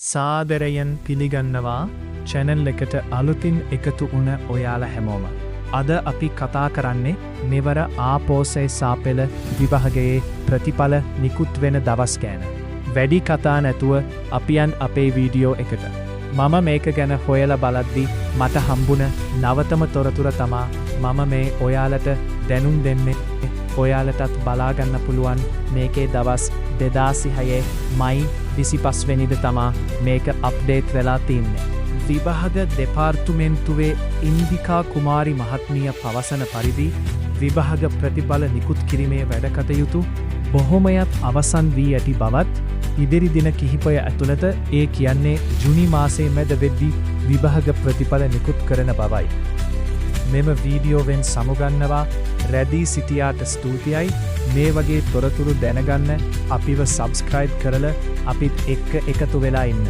සාදරයෙන් පිළිගන්නවා චැනල් එකට අලුතින් එකතු වුණ ඔයාලා හැමෝම. අද අපි කතා කරන්නේ මෙවර ආපෝසෙ සාපෙල විභාගයේ ප්‍රතිඵල නිකුත් වෙන දවස් ගැන. වැඩි කතා නැතුව අපියන් අපේ වීඩියෝ එකට. මම මේක ගැන හොයලා බලද්දි මට හම්බුණ නවතම තොරතුර තමා මම මේ ඔයාලට දැනුම් දෙන්නේ. ඔයාලටත් බලාගන්න පුළුවන් මේකේ දවස් 2006 මයි 25 වෙනිද තමා මේක අප්ඩේට් වෙලා තින්නේ. විභාග දෙපාර්තමේන්තුවේ ඉන්දිකා කුමාරි මහත්මිය පවසන පරිදි විභාග ප්‍රතිඵල නිකුත් කිරීමේ වැඩකටයුතු බොහොමයක් අවසන් වී ඇති බවත් ඉදිරි දින කිහිපය ඇතුළත ඒ කියන්නේ ජුනි මාසයේ මැද වෙද්දී විභාග ප්‍රතිඵල නිකුත් කරන බවයි. මෙම වීඩියෝවෙන් සමුගන්නවා රැදී සිටියාට ස්තුතියි. මේ වගේ තොරතුරු දැනගන්න අපිව සබ්ස්ක්‍රයිබ් කරලා අපිත් එක්ක එකතු වෙලා ඉන්න.